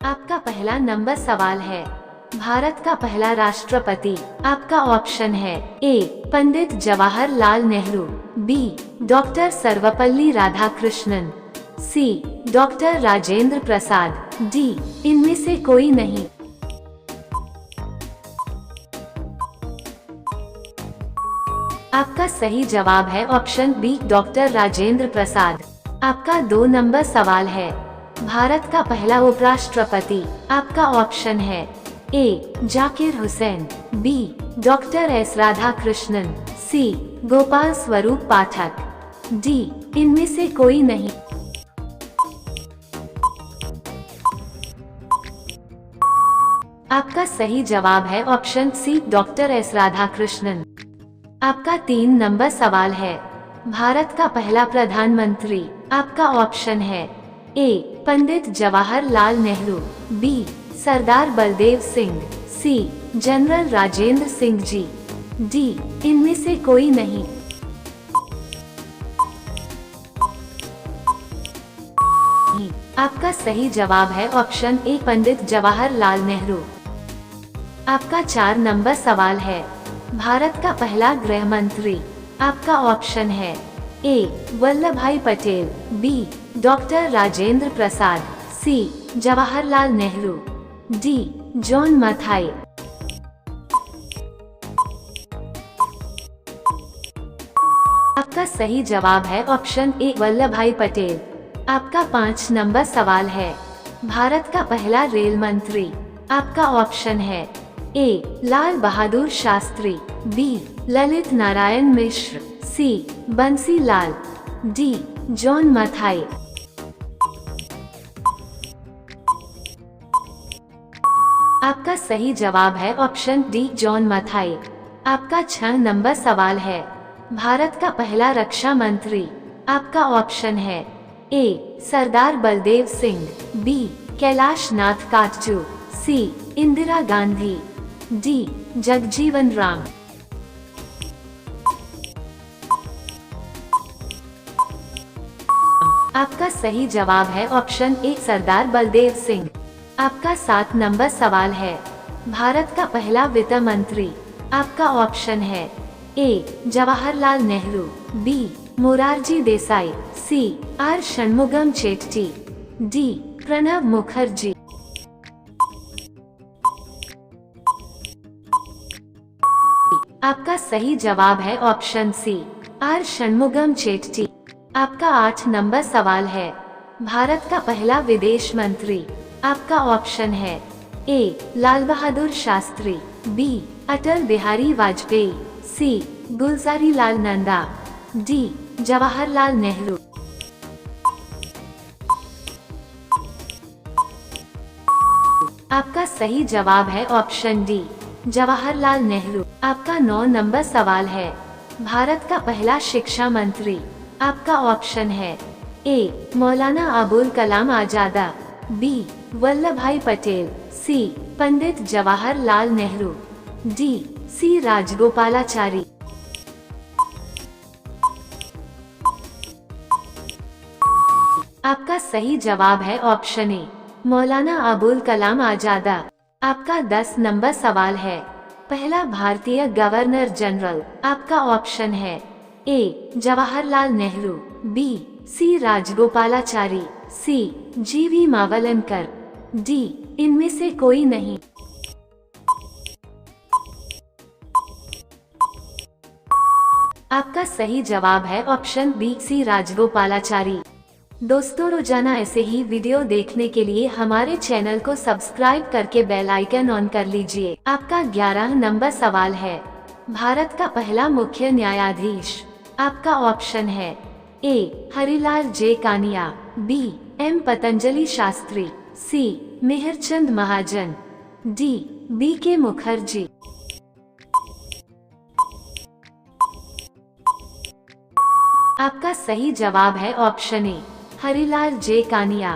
आपका पहला नंबर सवाल है, भारत का पहला राष्ट्रपति। आपका ऑप्शन है ए पंडित जवाहरलाल नेहरू, बी डॉक्टर सर्वपल्ली राधाकृष्णन, सी डॉक्टर राजेंद्र प्रसाद, डी इनमें से कोई नहीं। आपका सही जवाब है option B doctor Rajendra Prasad. आपका 2 नंबर सवाल है, भारत का पहला उपराष्ट्रपति। आपका ऑप्शन है A Zakir Hussain, B doctor S Radhakrishnan, C Gopal Swarup Pathak, D इनमें से कोई नहीं। आपका सही जवाब है option C doctor S Radhakrishnan. आपका 3 नंबर सवाल है, भारत का पहला प्रधानमंत्री। आपका ऑप्शन है ए पंडित जवाहरलाल नेहरू, बी सरदार बलदेव सिंह, सी जनरल राजेंद्र सिंह जी, डी इनमें से कोई नहीं। आपका सही जवाब है ऑप्शन ए पंडित जवाहरलाल नेहरू। आपका 4 नंबर सवाल है, भारत का पहला गृह मंत्री। आपका ऑप्शन है ए वल्लभ भाई पटेल, बी डॉक्टर राजेंद्र प्रसाद, सी जवाहरलाल नेहरू, डी जॉन मथाई। आपका सही जवाब है ऑप्शन ए वल्लभ भाई पटेल। आपका 5 नंबर सवाल है, भारत का पहला रेल मंत्री। आपका ऑप्शन है ए लाल बहादुर शास्त्री, बी ललित नारायण मिश्र, सी बंसी लाल, डी जॉन मथाई। आपका सही जवाब है ऑप्शन डी जॉन मथाई। आपका 6 नंबर सवाल है, भारत का पहला रक्षा मंत्री। आपका ऑप्शन है ए सरदार बलदेव सिंह, बी कैलाश नाथ काटजू, सी इंदिरा गांधी, डी जगजीवन राम। आपका सही जवाब है ऑप्शन ए सरदार बलदेव सिंह। आपका 7 नंबर सवाल है, भारत का पहला वित्त मंत्री। आपका ऑप्शन है A Jawaharlal Nehru, B Morarji Desai, C R Shanmukham Chetty, D Pranab Mukherjee. आपका सही जवाब है option C R Shanmukham Chetty. आपका 8 नंबर सवाल है, भारत का पहला विदेश मंत्री। आपका ऑप्शन है ए लाल बहादुर शास्त्री, बी अटल बिहारी वाजपेयी, सी गुलजारी लाल नंदा, डी जवाहरलाल नेहरू। आपका सही जवाब है ऑप्शन डी जवाहरलाल नेहरू। आपका 9 नंबर सवाल है, भारत का पहला शिक्षा मंत्री। आपका ऑप्शन है ए मौलाना अबुल कलाम आजादा, बी वल्लभ भाई पटेल, सी पंडित जवाहरलाल नेहरू, डी सी राजगोपालाचारी। आपका सही जवाब है ऑप्शन ए मौलाना अबुल कलाम आजादा। आपका 10 नंबर सवाल है, पहला भारतीय गवर्नर जनरल। आपका ऑप्शन है A Jawaharlal Nehru, B C Rajagopalachari, सी जीवी मावलंकर, डी इनमें से कोई नहीं। आपका सही जवाब है ऑप्शन बी सी राजगोपालाचारी। दोस्तों, रोजाना ऐसे ही वीडियो देखने के लिए हमारे चैनल को सब्सक्राइब करके बेल आइकन ऑन कर लीजिए। आपका 11 नंबर सवाल है, भारत का पहला मुख्य न्यायाधीश। आपका ऑप्शन है ए हरिलाल जे कानिया, बी एम पतंजलि शास्त्री, सी मेहरचंद महाजन, डी बी के मुखर्जी। आपका सही जवाब है ऑप्शन ए हरिलाल जे कानिया।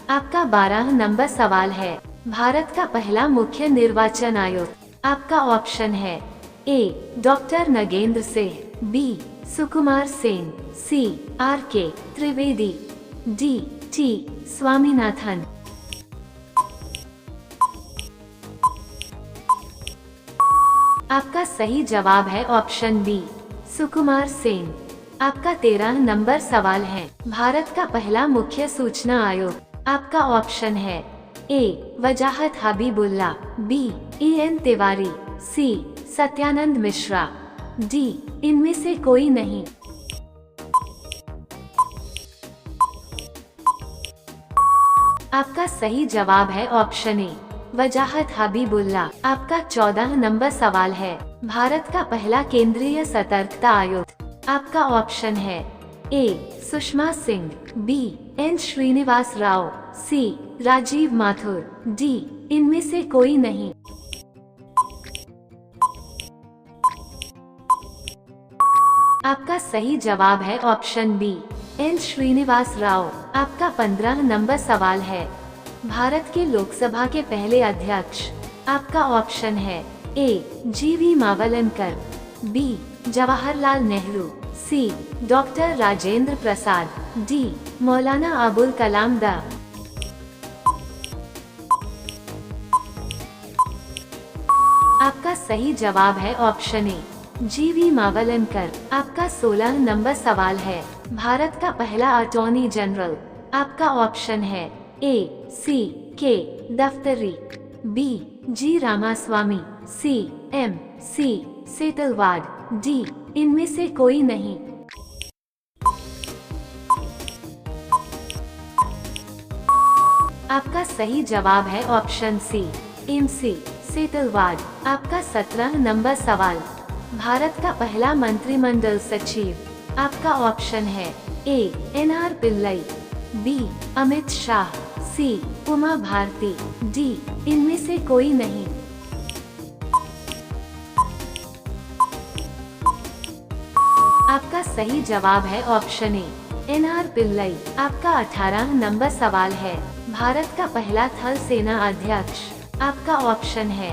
आपका 12 नंबर सवाल है, भारत का पहला मुख्य निर्वाचन आयोग। आपका ऑप्शन है ए doctor Nagendra Singh, B Sukumar Sen, C R के त्रिवेदी, डी टी स्वामीनाथन। आपका सही जवाब है ऑप्शन बी, सुकुमार सेन। आपका 13 नंबर सवाल है, भारत का पहला मुख्य सूचना आयोग। आपका ऑप्शन है ए, वजाहत हबीबुल्ला, बी, EN तिवारी, सी, सत्यानंद मिश्रा, डी, इनमें से कोई नहीं। आपका सही जवाब है ऑप्शन ए, वजाहत हबीबुल्ला। आपका 14 नंबर सवाल है, भारत का पहला केंद्रीय सतर्कता आयुक्त। आपका ऑप्शन है A, Sushma Singh, B, N Srinivas Rao, C, Rajiv Mathur, D, इनमें से कोई नहीं। आपका सही जवाब है option B, N Srinivas Rao. आपका 15 नंबर सवाल है, भारत के लोकसभा के पहले अध्यक्ष। आपका ऑप्शन है ए, GV मावलंकर, बी, जवाहरलाल नेहरू, सी, डॉक्टर राजेंद्र प्रसाद, डी, मौलाना अबुल कलाम दा। आपका सही जवाब है ऑप्शन ए, GV मावलंकर। आपका 16 नंबर सवाल है, भारत का पहला अटॉर्नी जनरल। आपका ऑप्शन है ए, सी, के दफ्तरी, बी, G रामास्वामी, सी, MC सेतलवाड, डी, इनमें से कोई नहीं। आपका सही जवाब है ऑप्शन सी, MC सेतलवाड। आपका 17 नंबर सवाल, भारत का पहला मंत्रिमंडल सचिव। आपका ऑप्शन है ए, NR पिल्लई, बी, अमित शाह, सी, उमा भारती, डी, इनमें से कोई नहीं। आपका सही जवाब है ऑप्शन ए, NR पिल्लई। आपका 18 नंबर सवाल है, भारत का पहला थल सेना अध्यक्ष। आपका ऑप्शन है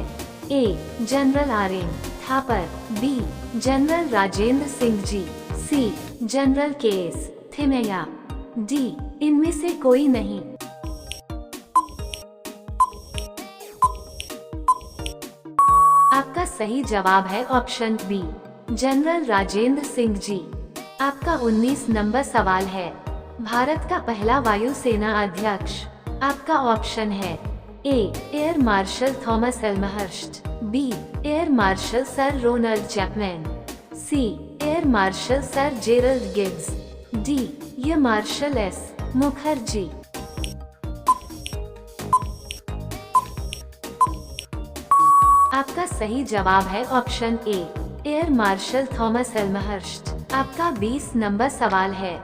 A, general RN Thapar, B, general Rajendra Singh ji, C, general KS Thimayya, D, इनमें से कोई नहीं। आपका सही जवाब है option B, general Rajendra Singh ji. आपका 19 नंबर सवाल है, भारत का पहला वायुसेना अध्यक्ष। आपका ऑप्शन है A, air marshal Thomas Elmhirst, B, air marshal sir Ronald Chapman, C, air marshal sir Gerald Gibbs, D, air marshal S Mukherjee. आपका सही जवाब है option A, air marshal Thomas Elmhirst. आपका 20 नंबर सवाल है,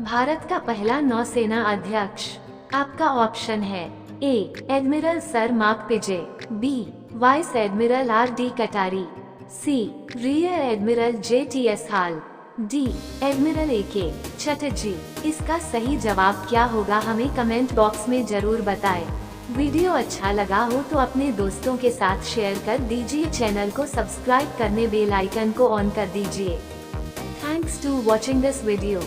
भारत का पहला नौसेना अध्यक्ष। आपका ऑप्शन है A, admiral sir Mark Pizey, B, vice admiral RD Katari, C, rear admiral JTS Hall, D, admiral AK Chatterjee. इसका सही जवाब क्या होगा, हमें कमेंट बॉक्स में जरूर बताएं। वीडियो अच्छा लगा हो तो अपने दोस्तों के साथ शेयर कर दीजिए। चैनल को सब्सक्राइब करने बेल आइकन को ऑन कर दीजिए। Thanks to watching this video.